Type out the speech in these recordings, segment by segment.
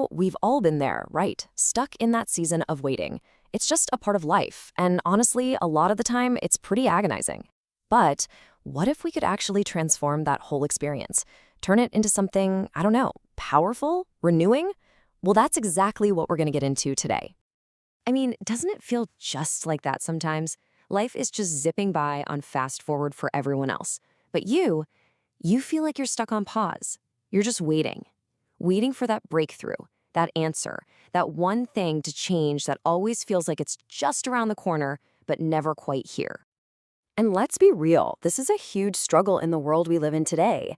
We've all been there, right? Stuck in that season of waiting. It's just a part of life, and honestly, a lot of the time, it's pretty agonizing. But what if we could actually transform that whole experience? Turn it into something, I don't know, powerful? Renewing? Well, that's exactly what we're going to get into today. I mean, doesn't it feel just like that sometimes? Life is just zipping by on fast forward for everyone else. But you feel like you're stuck on pause. You're just waiting for that breakthrough, that answer, that one thing to change that always feels like it's just around the corner, but never quite here. And let's be real, this is a huge struggle in the world we live in today.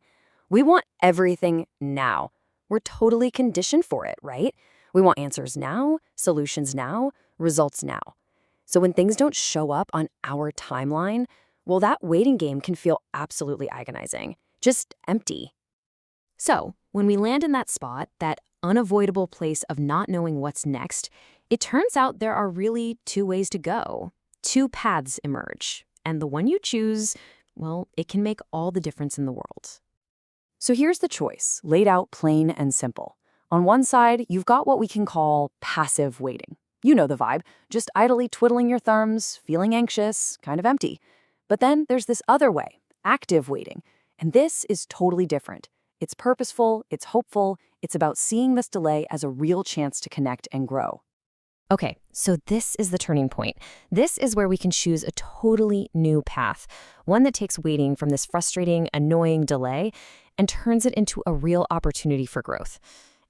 We want everything now. We're totally conditioned for it, right? We want answers now, solutions now, results now. So when things don't show up on our timeline, well, that waiting game can feel absolutely agonizing, just empty. So, when we land in that spot, that unavoidable place of not knowing what's next, it turns out there are really two ways to go. Two paths emerge, and the one you choose, well, it can make all the difference in the world. So here's the choice, laid out plain and simple. On one side, you've got what we can call passive waiting. You know the vibe, just idly twiddling your thumbs, feeling anxious, kind of empty. But then there's this other way, active waiting, and this is totally different. It's purposeful, it's hopeful, it's about seeing this delay as a real chance to connect and grow. Okay, so this is the turning point. This is where we can choose a totally new path, one that takes waiting from this frustrating, annoying delay and turns it into a real opportunity for growth.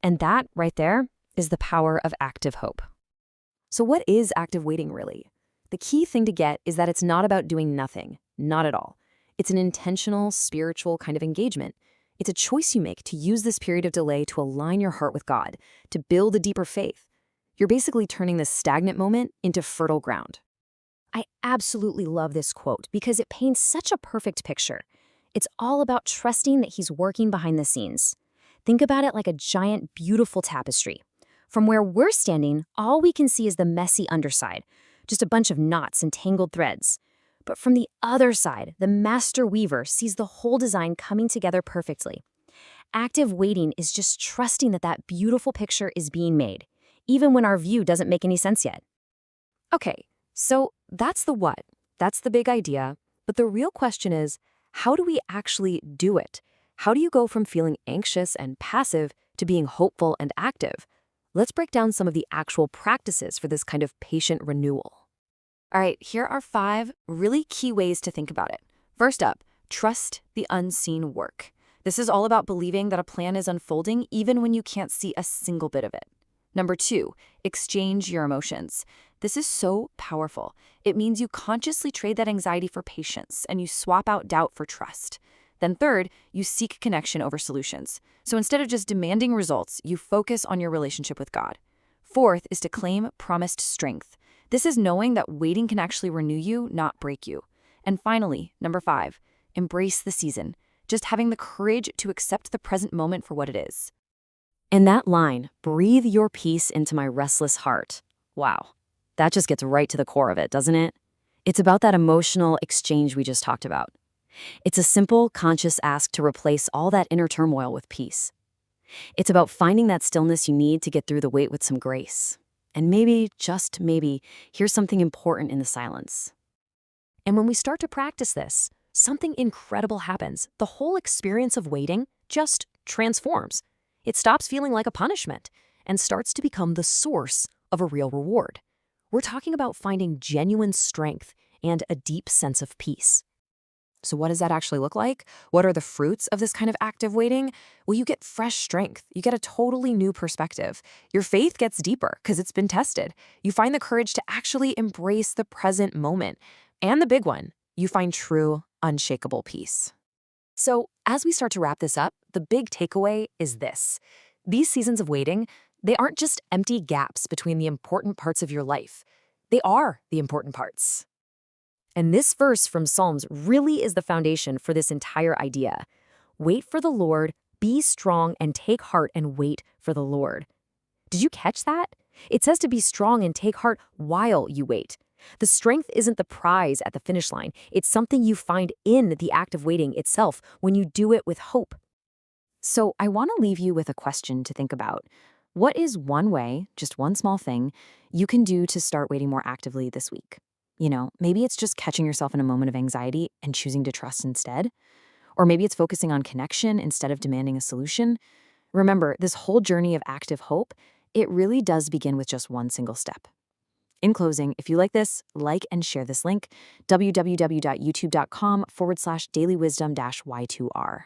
And that, right there, is the power of active hope. So what is active waiting really? The key thing to get is that it's not about doing nothing, not at all. It's an intentional, spiritual kind of engagement. It's a choice you make to use this period of delay to align your heart with God, to build a deeper faith. You're basically turning this stagnant moment into fertile ground. I absolutely love this quote because it paints such a perfect picture. It's all about trusting that He's working behind the scenes. Think about it like a giant, beautiful tapestry. From where we're standing, all we can see is the messy underside, just a bunch of knots and tangled threads. But from the other side, the master weaver sees the whole design coming together perfectly. Active waiting is just trusting that that beautiful picture is being made, even when our view doesn't make any sense yet. Okay, so that's the what. That's the big idea. But the real question is, how do we actually do it? How do you go from feeling anxious and passive to being hopeful and active? Let's break down some of the actual practices for this kind of patient renewal. All right, here are 5 really key ways to think about it. First up, trust the unseen work. This is all about believing that a plan is unfolding even when you can't see a single bit of it. Number 2, exchange your emotions. This is so powerful. It means you consciously trade that anxiety for patience and you swap out doubt for trust. Then third, you seek connection over solutions. So instead of just demanding results, you focus on your relationship with God. Fourth is to claim promised strength. This is knowing that waiting can actually renew you, not break you. And finally, number 5, embrace the season. Just having the courage to accept the present moment for what it is. And that line, breathe your peace into my restless heart. Wow, that just gets right to the core of it, doesn't it? It's about that emotional exchange we just talked about. It's a simple, conscious ask to replace all that inner turmoil with peace. It's about finding that stillness you need to get through the wait with some grace. And maybe, just maybe, here's something important in the silence. And when we start to practice this, something incredible happens. The whole experience of waiting just transforms. It stops feeling like a punishment and starts to become the source of a real reward. We're talking about finding genuine strength and a deep sense of peace. So what does that actually look like? What are the fruits of this kind of active waiting? Well, you get fresh strength. You get a totally new perspective. Your faith gets deeper because it's been tested. You find the courage to actually embrace the present moment. And the big one, you find true, unshakable peace. So as we start to wrap this up, the big takeaway is this. These seasons of waiting, they aren't just empty gaps between the important parts of your life. They are the important parts. And this verse from Psalms really is the foundation for this entire idea. Wait for the Lord, be strong, and take heart and wait for the Lord. Did you catch that? It says to be strong and take heart while you wait. The strength isn't the prize at the finish line. It's something you find in the act of waiting itself when you do it with hope. So I want to leave you with a question to think about. What is one way, just one small thing, you can do to start waiting more actively this week? Maybe it's just catching yourself in a moment of anxiety and choosing to trust instead. Or maybe it's focusing on connection instead of demanding a solution. Remember, this whole journey of active hope, it really does begin with just one single step. In closing, if you like this, like and share this link, www.youtube.com/dailywisdom-y2r.